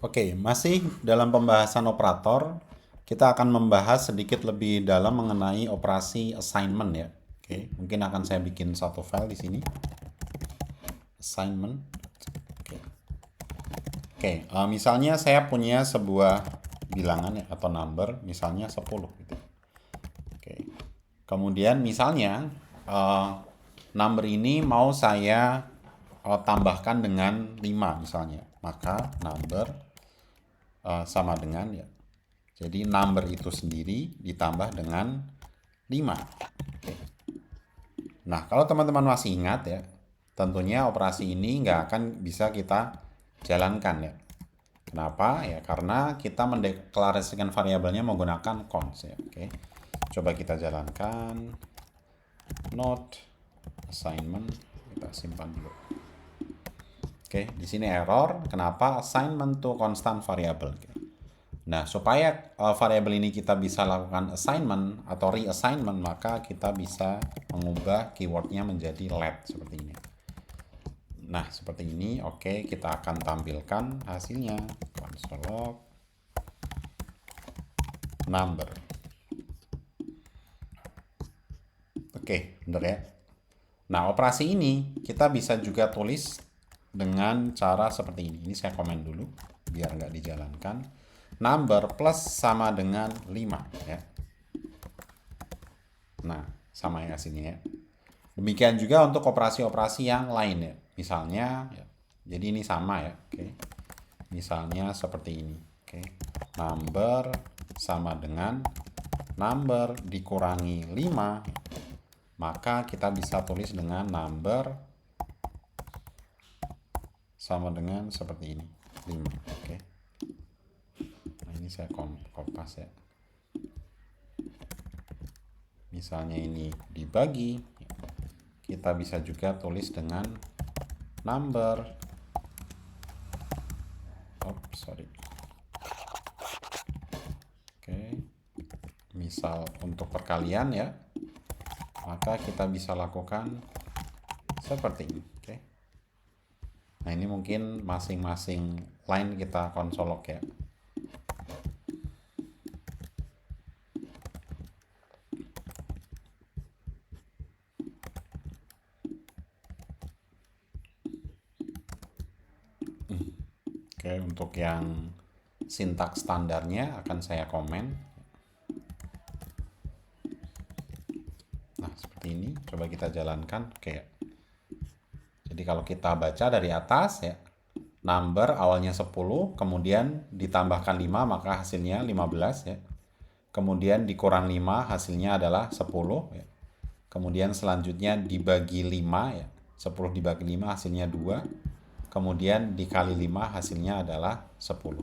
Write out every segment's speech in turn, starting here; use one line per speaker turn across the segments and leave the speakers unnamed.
Oke, masih dalam pembahasan operator, kita akan membahas sedikit lebih dalam mengenai operasi assignment ya. Oke, mungkin akan saya bikin satu file di sini, assignment. Oke, oke. Misalnya saya punya sebuah bilangan ya atau number, misalnya 10 gitu. Oke. Kemudian misalnya eh, number ini mau saya tambahkan dengan 5 misalnya. Maka number sama dengan ya. Jadi number itu sendiri ditambah dengan 5. Oke. Nah, kalau teman-teman masih ingat ya, tentunya operasi ini nggak akan bisa kita jalankan ya. Kenapa? Ya karena kita mendeklarasikan variabelnya menggunakan const ya. Oke. Coba kita jalankan note assignment, kita simpan dulu. Oke, di sini error. Kenapa? Assignment to constant variable. Oke. Nah, supaya variabel ini kita bisa lakukan assignment atau reassignment, maka kita bisa mengubah keywordnya menjadi let seperti ini. Nah, seperti ini. Oke, kita akan tampilkan hasilnya. Console log number. Oke, benar ya. Nah, operasi ini kita bisa juga tulis dengan cara seperti ini. Ini saya komen dulu biar nggak dijalankan. Number plus sama dengan 5 ya. Nah, sama ya hasilnya ya. Demikian juga untuk operasi-operasi yang lain ya. Misalnya, ya, jadi ini sama ya. Oke. Misalnya seperti ini. Oke. Number sama dengan number dikurangi 5, maka kita bisa tulis dengan number sama dengan seperti ini. 5. Oke. Nah, ini saya kopas ya. Misalnya ini dibagi, kita bisa juga tulis dengan number. Sorry. Oke. Misal untuk perkalian ya, maka kita bisa lakukan seperti ini. Oke. Nah, ini mungkin masing-masing line kita console log ya. Oke, untuk yang sintaks standarnya akan saya komen. Nah, seperti ini. Coba kita jalankan. Oke. Jadi kalau kita baca dari atas ya, number awalnya 10, kemudian ditambahkan 5 maka hasilnya 15 ya. Kemudian dikurang 5 hasilnya adalah 10 ya. Kemudian selanjutnya dibagi 5 ya. 10 dibagi 5 hasilnya 2. Kemudian dikali 5 hasilnya adalah 10.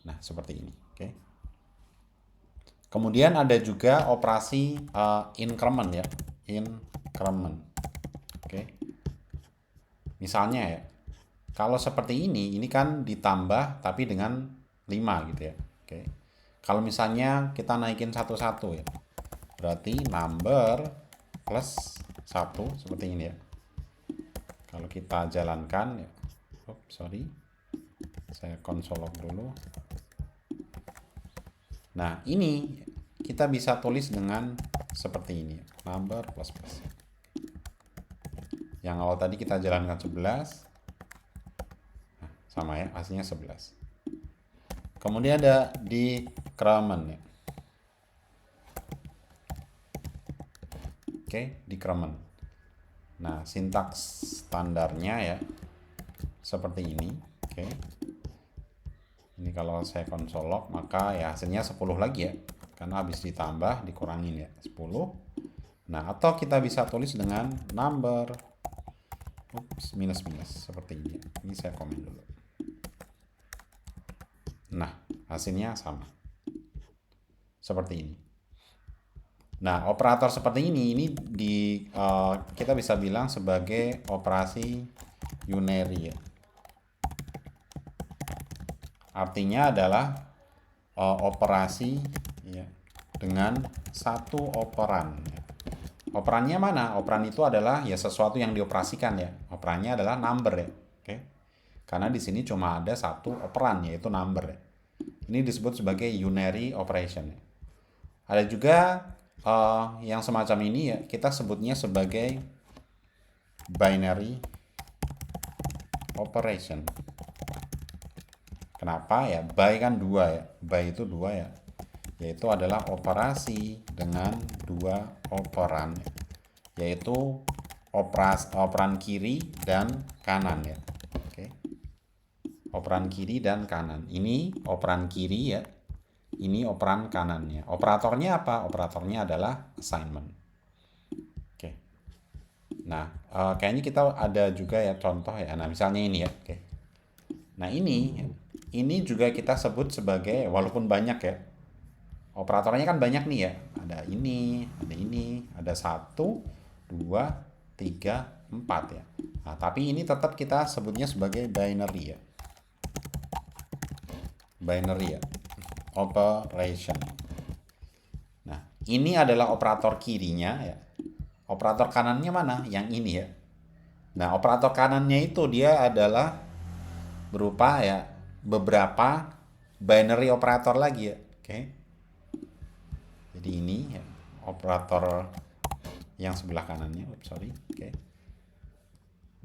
Nah, seperti ini. Oke. Kemudian ada juga operasi increment ya. Increment. Oke. Misalnya ya, kalau seperti ini kan ditambah tapi dengan 5 gitu ya. Oke. Kalau misalnya kita naikin satu-satu ya, berarti number plus 1 seperti ini ya. Kalau kita jalankan ya, sorry, saya console log dulu. Nah, ini kita bisa tulis dengan seperti ini, number plus plus. Yang awal tadi kita jalankan 11. Nah, sama ya, hasilnya 11. Kemudian ada decrement ya. Oke, decrement. Nah, sintaks standarnya ya seperti ini. Oke. Ini kalau saya console log maka ya hasilnya 10 lagi ya. Karena habis ditambah dikurangin ya 10. Nah, atau kita bisa tulis dengan number minus minus seperti ini. Ini saya komen dulu. Nah, hasilnya sama. Seperti ini. Nah, operator seperti ini kita bisa bilang sebagai operasi unary ya. Artinya adalah operasi ya, dengan satu operan. Operannya mana? Operan itu adalah ya sesuatu yang dioperasikan ya. Operannya adalah number ya. Oke. Karena di sini cuma ada satu operan, yaitu number ya. Ini disebut sebagai unary operation ya. Ada juga yang semacam ini ya, kita sebutnya sebagai binary operation. Kenapa ya? By kan dua ya. By itu dua ya. Yaitu adalah operasi dengan dua operan. Yaitu operan kiri dan kanan ya. Oke. Operan kiri dan kanan. Ini operan kiri ya. Ini operan kanannya. Operatornya apa? Operatornya adalah assignment. Oke. Nah, kayaknya kita ada juga ya contoh ya. Nah, misalnya ini ya. Oke. Nah, ini juga kita sebut sebagai, walaupun banyak ya, operatornya kan banyak nih ya. Ada ini, ada 1, 2, 3, 4 ya. Nah, tapi ini tetap kita sebutnya sebagai binary ya. Binary ya. Operation. Nah, ini adalah operator kirinya ya. Operator kanannya mana? Yang ini ya. Nah, operator kanannya itu dia adalah berupa ya beberapa binary operator lagi ya. Oke. Jadi ini ya, operator yang sebelah kanannya. Oke.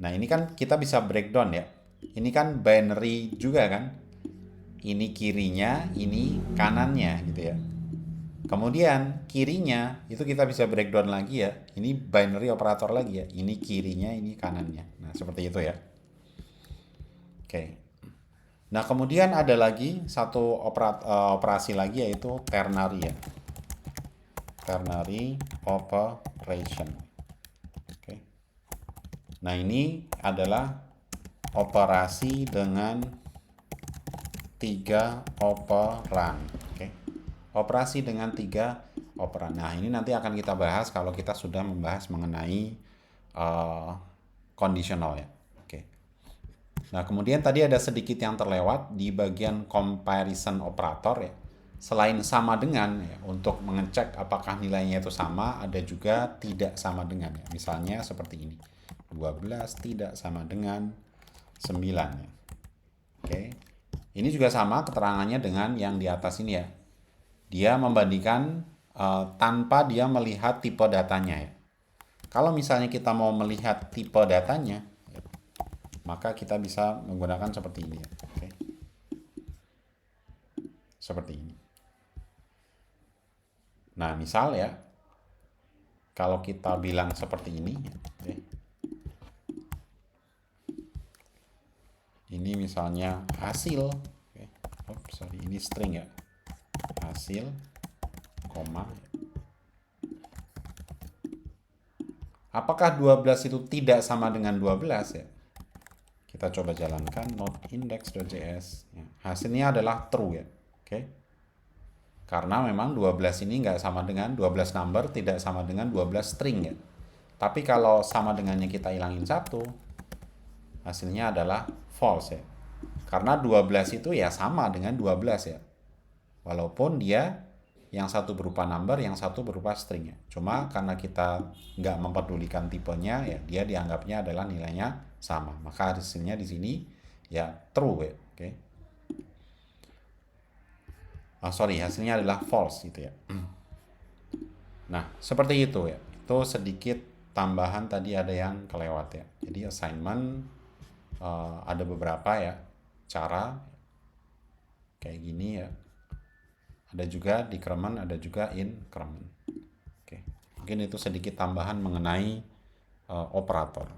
Nah, ini kan kita bisa breakdown ya. Ini kan binary juga kan. Ini kirinya, ini kanannya gitu ya. Kemudian kirinya itu kita bisa breakdown lagi ya. Ini binary operator lagi ya. Ini kirinya, ini kanannya. Nah, seperti itu ya. Oke. Nah, kemudian ada lagi satu operasi lagi yaitu ternary ya. Ternary operation. Oke. Nah, ini adalah operasi dengan 3 operan. Oke. Operasi dengan 3 operan. Nah, ini nanti akan kita bahas kalau kita sudah membahas mengenai conditional ya. Oke. Nah, kemudian tadi ada sedikit yang terlewat di bagian comparison operator ya. Selain sama dengan ya, untuk mengecek apakah nilainya itu sama, ada juga tidak sama dengan ya. Misalnya seperti ini. 12 tidak sama dengan 9 ya. Oke. Ini juga sama keterangannya dengan yang di atas ini ya. Dia membandingkan tanpa dia melihat tipe datanya ya. Kalau misalnya kita mau melihat tipe datanya, maka kita bisa menggunakan seperti ini ya. Oke. Seperti ini. Nah, misal ya, kalau kita bilang seperti ini, oke. Ini misalnya hasil, oke. Ini string ya. Hasil, koma. Apakah 12 itu tidak sama dengan 12 ya? Kita coba jalankan node.index.js. Ya, hasilnya adalah true ya. Oke. Karena memang 12 ini nggak sama dengan 12 number, tidak sama dengan 12 string ya. Tapi kalau sama dengannya kita hilangin 1, hasilnya adalah false ya. Karena 12 itu ya sama dengan 12 ya. Walaupun dia yang satu berupa number, yang satu berupa string ya. Cuma karena kita nggak mempedulikan tipenya ya, dia dianggapnya adalah nilainya sama. Maka hasilnya di sini ya true ya. Oke. Hasilnya adalah false gitu ya. Nah, seperti itu ya. Itu sedikit tambahan tadi ada yang kelewat ya. Jadi assignment ada beberapa ya cara kayak gini ya. Ada juga decrement, ada juga increment. Oke. Mungkin itu sedikit tambahan mengenai operator.